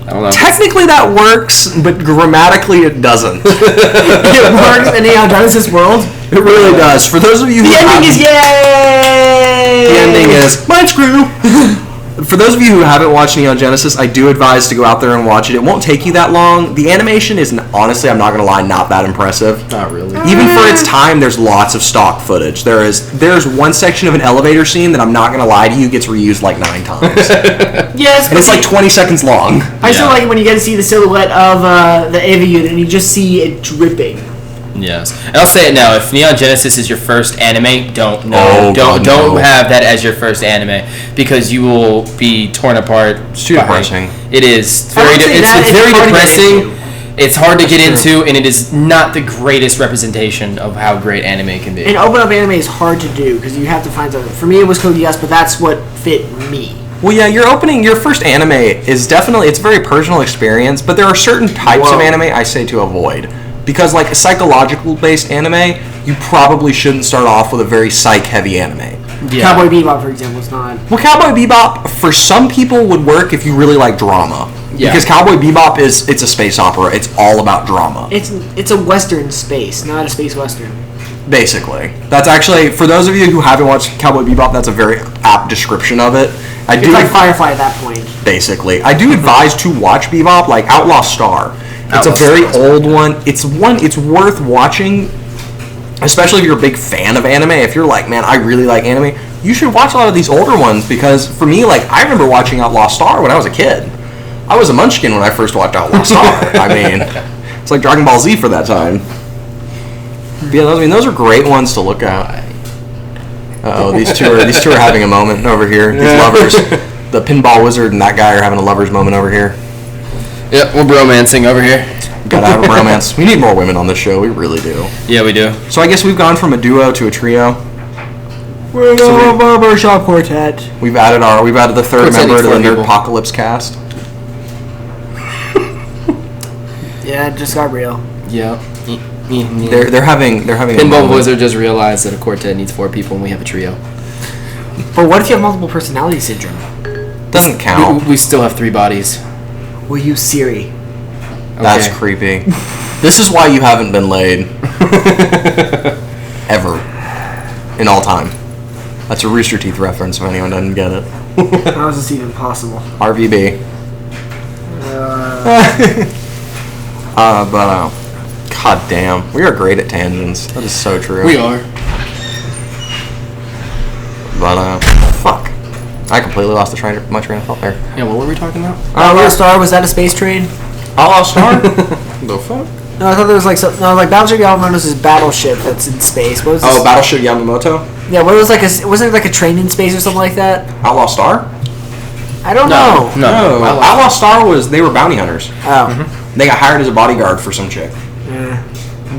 I don't know. Technically that works, but grammatically it doesn't. It works in Neon Genesis world? It really does. For those of you who The ending is yay! The ending is, mind screw! For those of you who haven't watched Neon Genesis, I do advise to go out there and watch it. It won't take you that long. The animation is, honestly, I'm not going to lie, not that impressive. Not really. Even for its time, there's lots of stock footage. There's one section of an elevator scene that I'm not going to lie to you gets reused like 9 times. Yes. And it's like 20 seconds long. I still like it when you get to see the silhouette of the AV unit and you just see it dripping. Yes, and I'll say it now. If Neon Genesis is your first anime, don't have that as your first anime because you will be torn apart. It's too depressing. It is very depressing. It's hard to get into, and it is not the greatest representation of how great anime can be. And open up anime is hard to do because you have to find something. For me, it was Code Geass, but that's what fit me. Well, yeah, your first anime is definitely, it's a very personal experience, but there are certain types of anime I say to avoid. Because, like, a psychological-based anime, you probably shouldn't start off with a very psych-heavy anime. Yeah. Cowboy Bebop, for example, is not. Well, Cowboy Bebop, for some people, would work if you really like drama. Yeah. Because Cowboy Bebop it's a space opera. It's all about drama. It's a western space, not a space western. Basically. That's actually, for those of you who haven't watched Cowboy Bebop, that's a very apt description of it. It's like Firefly at that point. Basically. I do advise to watch Bebop, like Outlaw Star. It's a very old one. It's worth watching, especially if you're a big fan of anime. If you're like, man, I really like anime, you should watch a lot of these older ones because for me, like, I remember watching Outlaw Star when I was a kid. I was a munchkin when I first watched Outlaw Star. I mean, it's like Dragon Ball Z for that time. But yeah, those are great ones to look at. These two are having a moment over here. These lovers, the pinball wizard and that guy are having a lovers moment over here. Yep, we're bromancing over here. Gotta have a bromance. We need more women on this show. We really do. Yeah, we do. So I guess we've gone from a duo to a trio. We're a barbershop quartet. We've added the third member to the Nerdpocalypse cast. Yeah, just Gabriel. Yeah. They're having Pinball Wizard just realized that a quartet needs 4 people and we have a trio. But what if you have multiple personality syndrome? Doesn't count. We still have 3 bodies. We'll use Siri. That's creepy. This is why you haven't been laid. Ever. In all time. That's a Rooster Teeth reference if anyone doesn't get it. How is this even possible? RVB. God damn, we are great at tangents. That is so true. We are. But fuck, I completely lost my train of thought there. Yeah, what were we talking about? Outlaw Star, was that a space train? Outlaw Star? The fuck? No, I thought there was like like Battleship Yamamoto's this battleship that's in space. What was this? Battleship Yamamoto? Yeah, what was wasn't it like a train in space or something like that? Outlaw Star? I don't know. No. Outlaw Star they were bounty hunters. Oh. Mm-hmm. They got hired as a bodyguard for some chick. Yeah.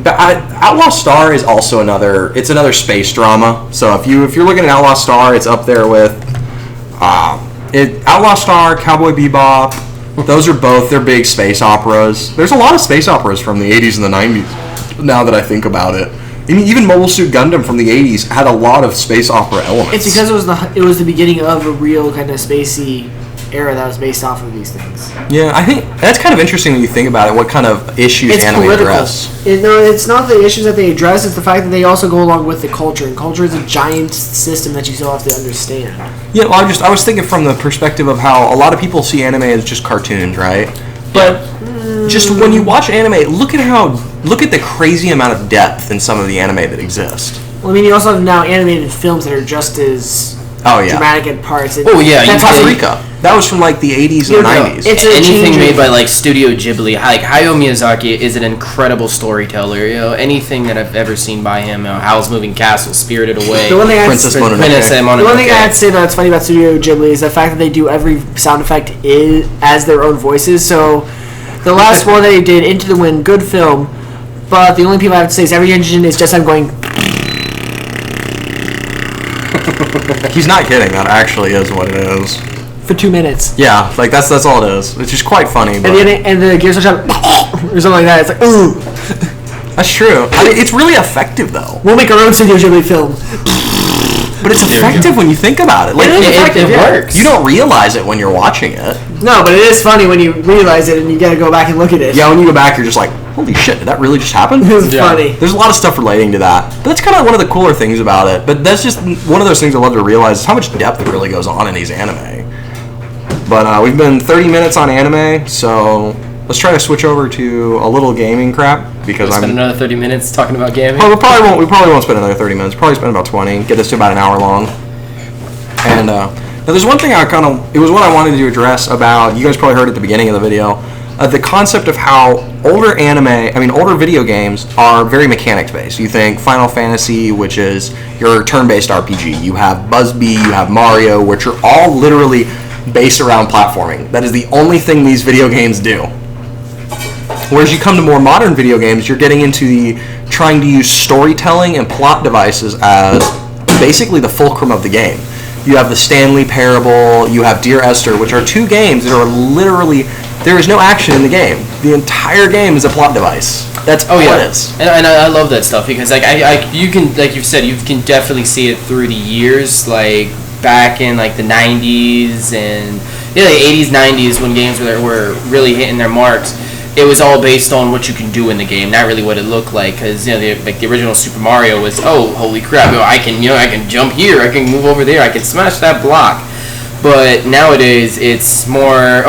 But Outlaw Star is also another space drama. So if you're looking at Outlaw Star, it's up there with Outlaw Star, Cowboy Bebop. Those are they're big space operas. There's a lot of space operas from the 80s and the 90s, now that I think about it. Even Mobile Suit Gundam from the 80s had a lot of space opera elements. It's because it was the beginning of a real kind of spacey era that was based off of these things. Yeah, I think that's kind of interesting when you think about it, what kind of issues anime address. No, it's not the issues that they address, it's the fact that they also go along with the culture, and culture is a giant system that you still have to understand. Yeah, well, I was thinking from the perspective of how a lot of people see anime as just cartoons, right? But just when you watch anime, look at the crazy amount of depth in some of the anime that exist. Well, I mean, you also have now animated films that are just as dramatic in parts. Oh yeah, that's Paprika. That was from like the 80s and 90s. It's anything made by like Studio Ghibli. Like Hayao Miyazaki is an incredible storyteller. Anything that I've ever seen by him. Howl's Moving Castle, Spirited Away, Princess Mononoke. The one thing I had to say that's funny about Studio Ghibli is the fact that they do every sound effect as their own voices. So the last one they did, Into the Wind, good film, but the only people I have to say is every engine is just going. He's not kidding. That actually is what it is. For 2 minutes. Yeah, like that's all it is. It's just quite funny. But and the gears are or something like that. It's like, ooh. That's true. I mean, it's really effective though. We'll make our own Studio Ghibli film. But it's effective when you think about it. Like it works. You don't realize it when you're watching it. No, but it is funny when you realize it and you gotta go back and look at it. Yeah, when you go back, you're just like, holy shit, did that really just happen? It was funny. There's a lot of stuff relating to that. But that's kind of one of the cooler things about it. But that's just one of those things I love to realize is how much depth it really goes on in these anime. But we've been 30 minutes on anime, so let's try to switch over to a little gaming crap because spend another 30 minutes talking about gaming. Oh, we probably won't spend another 30 minutes. Probably spend about 20. Get this to about an hour long. And now there's one thing it was what I wanted to address about. You guys probably heard at the beginning of the video. The concept of how older video games are very mechanics based. You think Final Fantasy, which is your turn-based RPG. You have Busby, you have Mario, which are all literally based around platforming. That is the only thing these video games do. Whereas you come to more modern video games, you're getting into trying to use storytelling and plot devices as basically the fulcrum of the game. You have the Stanley Parable, you have Dear Esther, which are two games that are literally, there is no action in the game. The entire game is a plot device. That's all it is. And I love that stuff because you can, like you've said, you can definitely see it through the years, like back in like the 90s and the 80s, 90s when games were really hitting their marks. It was all based on what you can do in the game, not really what it looked like. Because the original Super Mario was, oh, holy crap! I can jump here, I can move over there, I can smash that block. But nowadays, it's more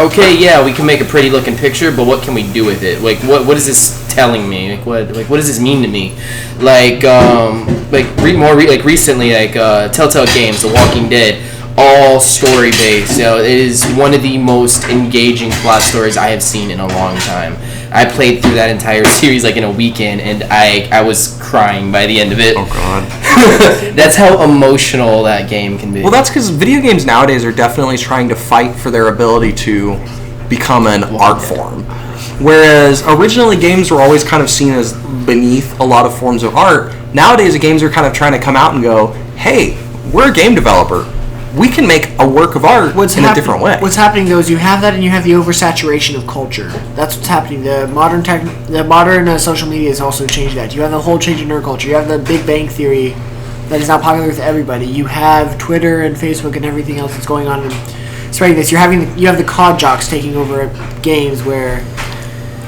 we can make a pretty looking picture, but what can we do with it? Like, what is this telling me? What does this mean to me? Recently, Telltale Games, The Walking Dead. All story based. It is one of the most engaging plot stories I have seen in a long time. I played through that entire series in a weekend, and I was crying by the end of it. Oh god. That's how emotional that game can be. Well, that's because video games nowadays are definitely trying to fight for their ability to become an art form. Whereas originally games were always kind of seen as beneath a lot of forms of art. Nowadays games are kind of trying to come out and go, hey, we're a game developer. We can make a work of art in a different way. What's happening though is you have that and you have the oversaturation of culture. That's what's happening. The modern social media has also changed that. You have the whole change in nerd culture. You have the Big Bang Theory that is now popular with everybody. You have Twitter and Facebook and everything else that's going on and spreading this. You have the COD jocks taking over games where.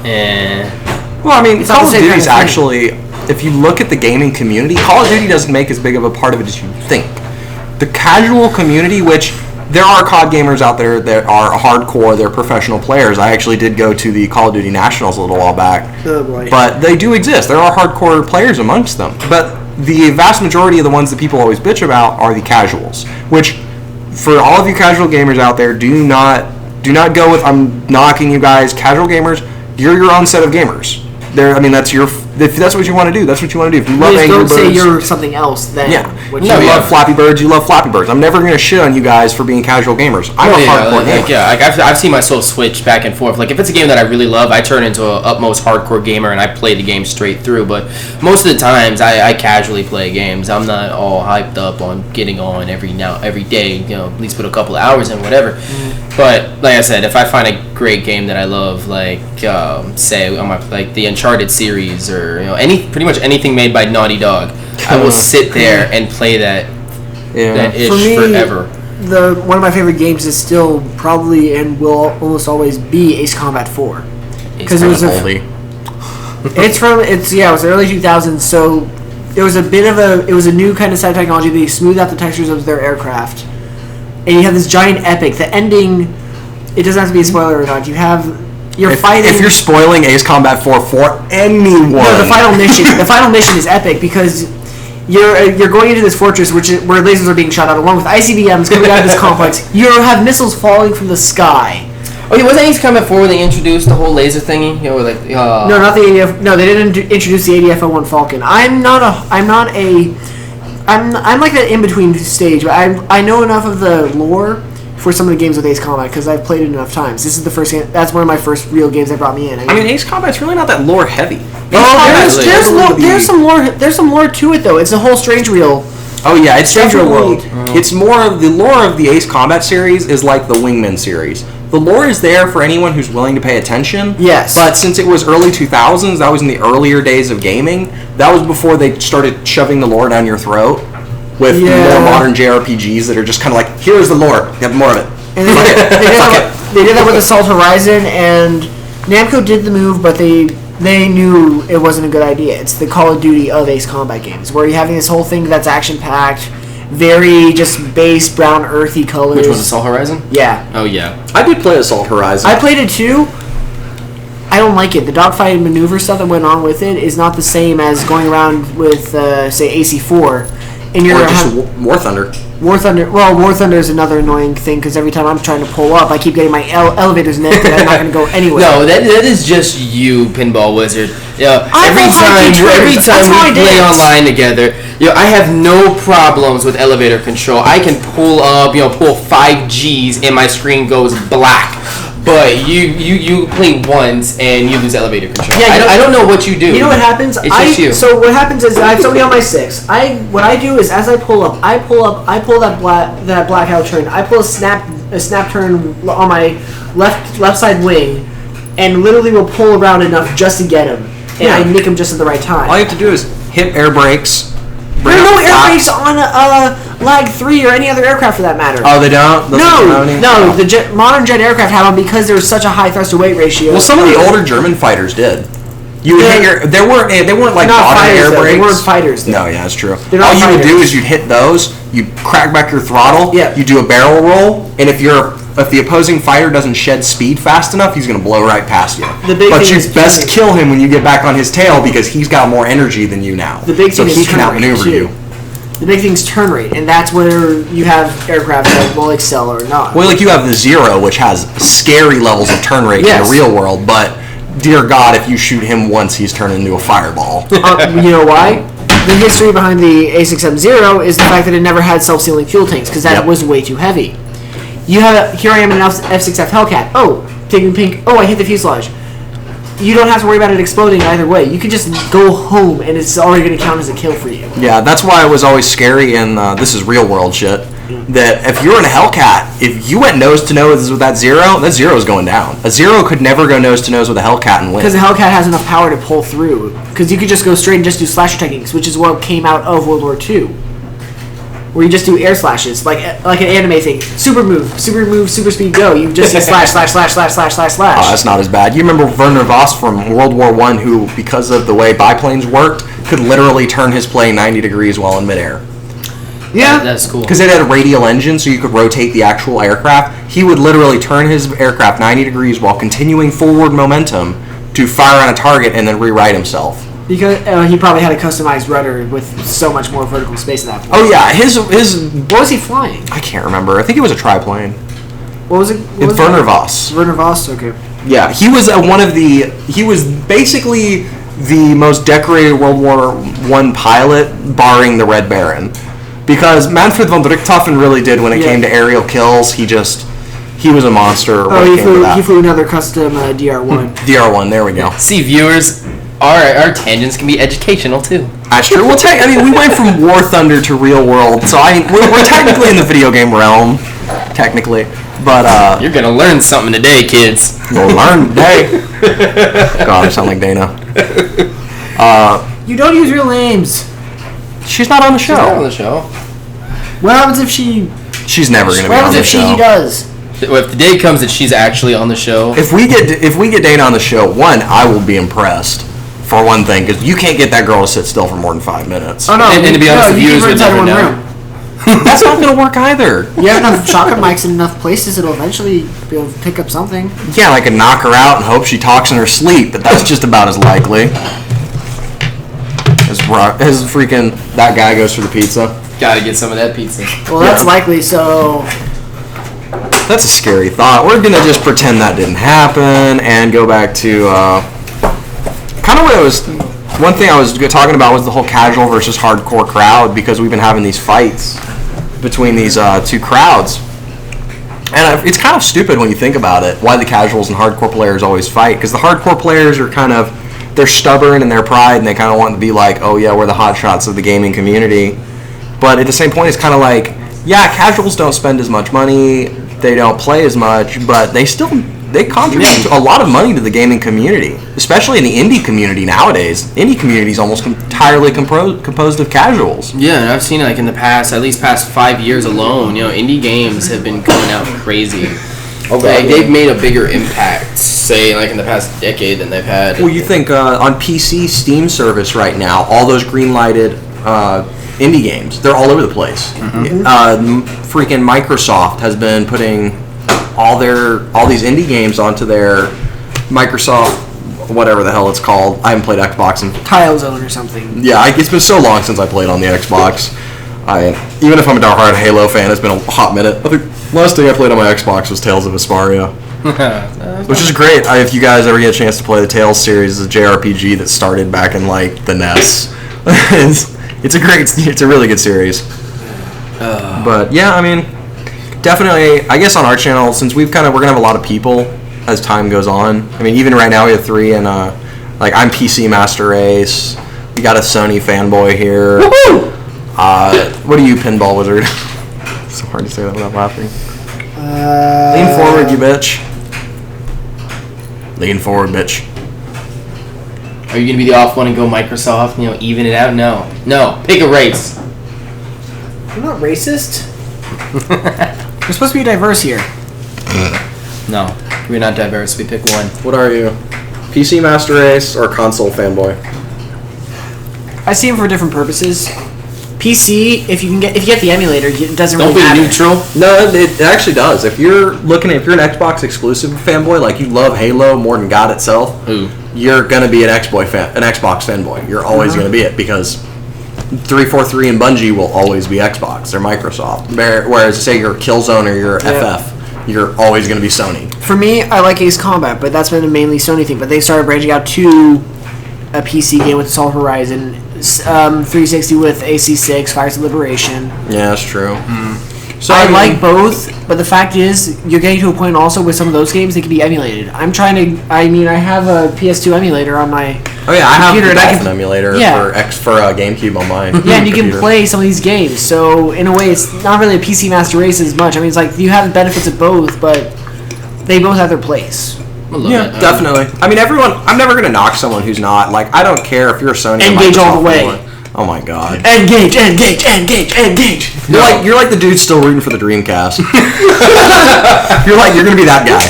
Well, I mean, Call of Duty is actually, if you look at the gaming community, Call of Duty doesn't make as big of a part of it as you think. The casual community, which there are COD gamers out there that are hardcore, they're professional players. I actually did go to the Call of Duty Nationals a little while back. Oh boy. But they do exist. There are hardcore players amongst them. But the vast majority of the ones that people always bitch about are the casuals, which, for all of you casual gamers out there, do not go with, I'm knocking you guys, casual gamers, you're your own set of gamers. If that's what you want to do, that's what you want to do. If you love Angry Birds, don't say you're something else then. Yeah. You love Flappy Birds, you love Flappy Birds. I'm never going to shit on you guys for being casual gamers. I'm a hardcore gamer. I've seen myself switch back and forth. Like, if it's a game that I really love, I turn into an utmost hardcore gamer and I play the game straight through. But most of the times, I casually play games. I'm not all hyped up on getting on every day, at least put a couple of hours in, whatever. But, like I said, if I find a great game that I love, like, say, on the Uncharted series or, pretty much anything made by Naughty Dog, I will sit there and play that forever. One of my favorite games is still probably and will almost always be Ace Combat 4. Because it was oldie. It was early 2000s, so it was a new kind of set of technology. They smoothed out the textures of their aircraft, and you have this giant epic. The ending, it doesn't have to be a spoiler or not. You're fighting. If you're spoiling Ace Combat 4 for anyone, no, the final mission is epic because you're going into this fortress where lasers are being shot out along with ICBMs coming out of this complex. You have missiles falling from the sky. Oh, yeah, wasn't Ace Combat 4 when they introduced the whole laser thingy? No, not the ADF. No, they didn't introduce the ADF-01 Falcon. I'm like that in between stage, but I know enough of the lore for some of the games with Ace Combat because I've played it enough times. This is the first game. That's one of my first real games that brought me in. I mean Ace Combat's really not that lore heavy. There's some lore. There's some lore to it though. It's a whole strange reel. Oh yeah, it's Strange Real World. It's more of the lore of the Ace Combat series is like the Wingman series. The lore is there for anyone who's willing to pay attention. Yes. But since it was early 2000s, that was in the earlier days of gaming. That was before they started shoving the lore down your throat with the more modern JRPGs that are just kind of like, here's the lore, you have more of it. And they did that with Assault Horizon, and Namco did the move, but they knew it wasn't a good idea. It's the Call of Duty of Ace Combat games, where you're having this whole thing that's action-packed, very just base, brown, earthy colors. Which was Assault Horizon? Yeah. Oh, yeah. I did play Assault Horizon. I played it too. I don't like it. The dogfight and maneuver stuff that went on with it is not the same as going around with, say, AC4. And or just War Thunder. War Thunder is another annoying thing because every time I'm trying to pull up, I keep getting my elevators nicked and I'm not going to go anywhere. No, that is just you, Pinball Wizard. Every time we play online together, I have no problems with elevator control. I can pull up, pull 5 Gs and my screen goes black. But you play once and you lose elevator control. Yeah, I don't know what you do. You know what happens? It's just you. So what happens is I have somebody on my 6. What I do is as I pull that blackout turn. I pull a snap turn on my left side wing, and literally will pull around enough just to get him, and I nick him just at the right time. All you have to do is hit air brakes. There are no air brakes on Lag 3 or any other aircraft for that matter. Oh, they don't? No. The modern jet aircraft had them because there was such a high thrust to weight ratio. Well, some of the older German fighters did. They weren't like modern air brakes. They weren't fighters. No, yeah, that's true. All you would do is you'd hit those, you'd crack back your throttle, you do a barrel roll, and if the opposing fighter doesn't shed speed fast enough, he's going to blow right past you. But you best kill him when you get back on his tail because he's got more energy than you now. So he can outmaneuver you. The big thing's turn rate, and that's where you have aircraft that will excel or not. Well, like you have the Zero, which has scary levels of turn rate in the real world, but dear God, if you shoot him once, he's turned into a fireball. You know why? The history behind the A6M0 is the fact that it never had self-sealing fuel tanks because that was way too heavy. Here I am in an F6F Hellcat. Oh, taking pink. Oh, I hit the fuselage. You don't have to worry about it exploding either way. You can just go home and it's already going to count as a kill for you. Yeah, that's why it was always scary, and this is real world shit, that if you're in a Hellcat, if you went nose to nose with that Zero's going down. A Zero could never go nose to nose with a Hellcat and win. Because the Hellcat has enough power to pull through. Because you could just go straight and just do slasher techniques, which is what came out of World War II. Where you just do air slashes, like an anime thing. Super move, super speed, go. You just see slash. Oh, that's not as bad. You remember Werner Voss from World War I, who, because of the way biplanes worked, could literally turn his plane 90 degrees while in midair. Yeah. That's cool. Because it had a radial engine, so you could rotate the actual aircraft. He would literally turn his aircraft 90 degrees while continuing forward momentum to fire on a target and then rewrite himself. Because he probably had a customized rudder with so much more vertical space at that point. Oh yeah, his. What was he flying? I can't remember. I think it was a triplane. What was it? It's Werner Voss. Werner Voss. Okay. Yeah, he was He was basically the most decorated World War I pilot, barring the Red Baron, because Manfred von Richthofen really did when it came to aerial kills. He was a monster. He flew another custom DR1. DR1. There we go. See, viewers. Our tangents can be educational too. That's true. Well, we went from War Thunder to real world, so we're technically in the video game realm, technically. But you're gonna learn something today, kids. We'll learn today. God, I sound like Dana. You don't use real names. She's not on the show. She's not on the show. What happens if she? She's never gonna be on the show. What happens if she does? If the day comes that she's actually on the show. If we get Dana on the show, I will be impressed. For one thing, because you can't get that girl to sit still for more than 5 minutes. Oh no! And to be honest, the viewers would never know. That's not going to work either. You have enough shotgun mics in enough places, it'll eventually be able to pick up something. Yeah, I can knock her out and hope she talks in her sleep, but that's just about as likely. As freaking that guy goes for the pizza. Gotta get some of that pizza. Well, that's likely. So. That's a scary thought. We're gonna just pretend that didn't happen and go back to. Kind of what it was. One thing I was talking about was the whole casual versus hardcore crowd, because we've been having these fights between these two crowds, and it's kind of stupid when you think about it. Why the casuals and hardcore players always fight? Because the hardcore players are they're stubborn in their pride, and they kind of want to be like, oh yeah, we're the hotshots of the gaming community. But at the same point, it's kind of like, yeah, casuals don't spend as much money, they don't play as much, but they contribute a lot of money to the gaming community, especially in the indie community nowadays. Indie community is almost entirely composed of casuals. Yeah, and I've seen it like in the past, at least past 5 years alone, indie games have been coming out crazy. Okay. Like, they've made a bigger impact, say, like in the past decade than they've had. Well, you think on PC, Steam service right now, all those green-lighted indie games, they're all over the place. Mm-hmm. Freaking Microsoft has been putting all these indie games onto their Microsoft, whatever the hell it's called. I haven't played Xbox in Tile Zone or something. Yeah, it's been so long since I played on the Xbox. Even if I'm a diehard Halo fan, it's been a hot minute. I think last thing I played on my Xbox was Tales of Vesperia, which is great. If you guys ever get a chance to play the Tales series, it's a JRPG that started back in like the NES. It's a really good series. But yeah, I mean, definitely, I guess on our channel, since we're gonna have a lot of people as time goes on. I mean, even right now we have 3, and I'm PC Master Race. We got a Sony fanboy here. Woohoo! What are you, Pinball Wizard? It's so hard to say that without laughing. Lean forward, you bitch. Lean forward, bitch. Are you gonna be the off one and go Microsoft? Even it out? No. Pick a race. I'm not racist. We're supposed to be diverse here. No, we're not diverse. We pick one. What are you? PC Master Race or console fanboy? I see them for different purposes. PC, if you get the emulator, it doesn't really matter. Don't be neutral. No, it actually does. If you're an Xbox exclusive fanboy, like you love Halo more than God itself, you're gonna be an Xbox fanboy. You're always gonna be it, because 343 and Bungie will always be Xbox. They're Microsoft. Whereas, say you're Killzone or you're FF, you're always going to be Sony. For me, I like Ace Combat, but that's been a mainly Sony thing. But they started branching out to a PC game with Assault Horizon, 360 with AC6, Fires of Liberation. Yeah, that's true. So I like both, but the fact is, you're getting to a point also with some of those games that can be emulated. I have a PS2 emulator on my I have a Dolphin emulator for GameCube on mine. Yeah, and you can play some of these games. So in a way, it's not really a PC Master Race as much. I mean, it's like you have the benefits of both, but they both have their place. Yeah, definitely. I mean, I'm never going to knock someone who's not. Like, I don't care if you're a Sony Engage or Microsoft all the way. Oh my god. Engage. You're like the dude still rooting for the Dreamcast. you're gonna be that guy.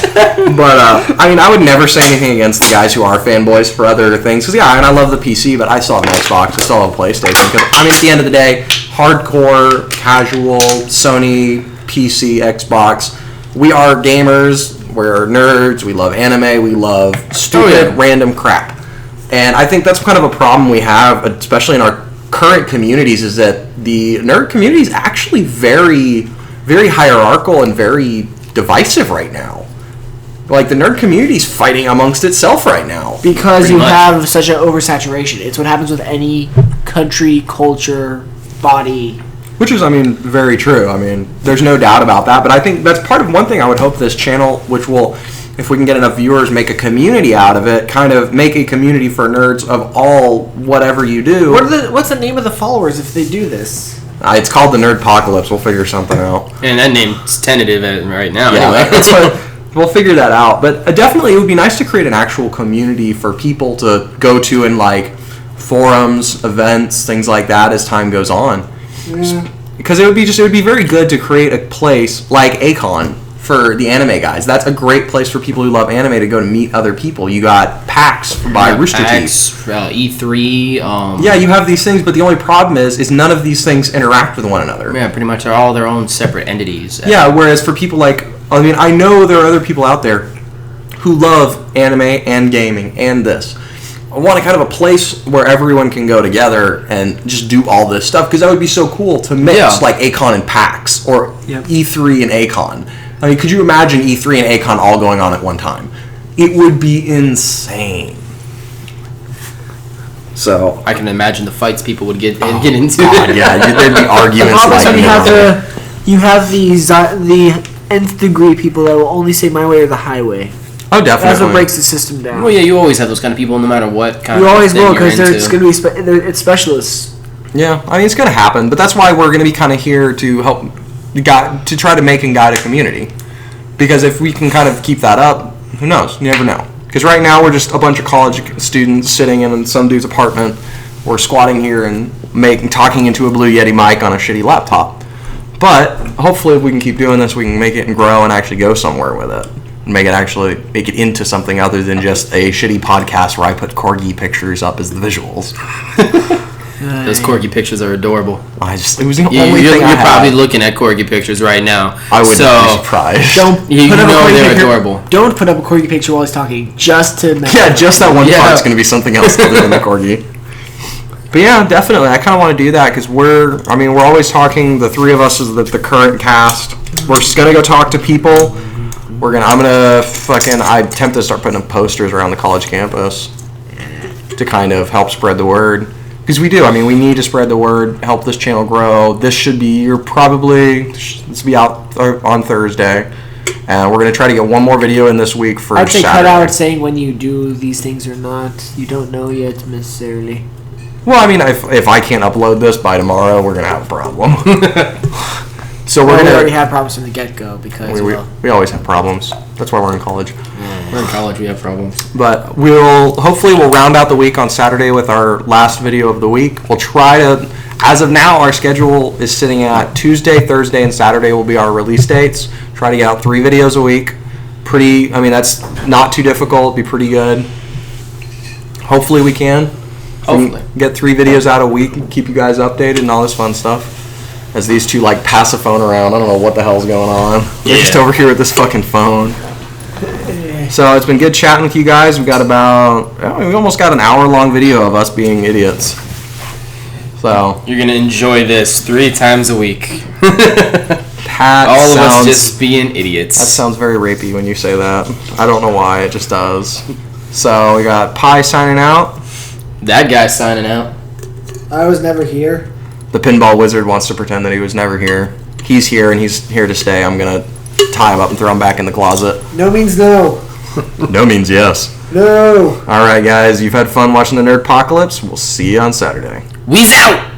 But I mean, I would never say anything against the guys who are fanboys for other things. Because and I love the PC, but I still have an Xbox. I still have a PlayStation. Because I mean, at the end of the day, hardcore, casual, Sony, PC, Xbox. We are gamers. We're nerds. We love anime. We love stupid, random crap. And I think that's kind of a problem we have, especially in our current communities, is that the nerd community is actually very, very hierarchical and very divisive right now. Like, the nerd community is fighting amongst itself right now. Because have such an oversaturation. It's what happens with any country, culture, body. Which is, I mean, very true. I mean, there's no doubt about that. But I think that's part of one thing I would hope this channel, which will, if we can get enough viewers, make a community out of it, kind of make a community for nerds of all whatever you do. What's the name of the followers if they do this? It's called the Nerdpocalypse. We'll figure something out. And that name's tentative right now. Yeah, anyway. That's what, we'll figure that out. But definitely, it would be nice to create an actual community for people to go to in, like, forums, events, things like that as time goes on. Because it would be very good to create a place like Acon for the anime guys. That's a great place for people who love anime to go to meet other people. You got PAX by Rooster Teeth. E3. Yeah, you have these things, but the only problem is none of these things interact with one another. Yeah, pretty much they're all their own separate entities. Yeah, whereas for people like, I mean, I know there are other people out there who love anime and gaming and this. I want a kind of a place where everyone can go together and just do all this stuff, because that would be so cool to mix like Acon and PAX or E3 and Acon. I mean, could you imagine E3 and Acon all going on at one time? It would be insane. So I can imagine the fights people would get into. God, yeah, there'd be arguments like you have the nth degree people that will only say my way or the highway. Oh, definitely. That's what breaks the system down. Well, yeah, you always have those kind of people, no matter what kind. You of always will, because it's going to be it's specialists. Yeah, I mean, it's going to happen, but that's why we're going to be kind of here to help to try to make and guide a community. Because if we can kind of keep that up, who knows? You never know. Because right now we're just a bunch of college students sitting in some dude's apartment. We're squatting here and talking into a Blue Yeti mic on a shitty laptop. But hopefully, if we can keep doing this, we can make it and grow and actually go somewhere with it. Make it into something other than just a shitty podcast where I put corgi pictures up as the visuals. Those corgi pictures are adorable. It was the only thing I had. You're probably looking at corgi pictures right now. I wouldn't be surprised. They're adorable. Don't put up a corgi picture while he's talking, just to... just that one part's going to be something else other than the corgi. But yeah, definitely. I kind of want to do that because we're always talking, the three of us is the current cast. We're just going to go talk to people. I attempt to start putting up posters around the college campus to kind of help spread the word. Because we need to spread the word, help this channel grow. This will be out on Thursday. And we're going to try to get one more video in this week for Saturday. I'd say cut out saying when you do these things or not. You don't know yet necessarily. Well, I mean, if I can't upload this by tomorrow, we're going to have a problem. So we already have problems from the get-go because we always have problems. That's why we're in college. We're in college. We have problems. But hopefully we'll round out the week on Saturday with our last video of the week. We'll try to, as of now, our schedule is sitting at Tuesday, Thursday, and Saturday will be our release dates. Try to get out 3 videos a week. That's not too difficult. It'll be pretty good. Hopefully we can. Hopefully. Get 3 videos out a week and keep you guys updated and all this fun stuff. As these two pass a phone around. I don't know what the hell's going on. They're just over here with this fucking phone. So it's been good chatting with you guys. We almost got an hour-long video of us being idiots. So you're gonna enjoy this 3 times a week. All of us just being idiots. That sounds very rapey when you say that. I don't know why. It just does. So we got Pi signing out. That guy signing out. I was never here. The pinball wizard wants to pretend that he was never here. He's here and he's here to stay. I'm going to tie him up and throw him back in the closet. No means no. No means yes. No. All right, guys. You've had fun watching the Nerdpocalypse. We'll see you on Saturday. We's out.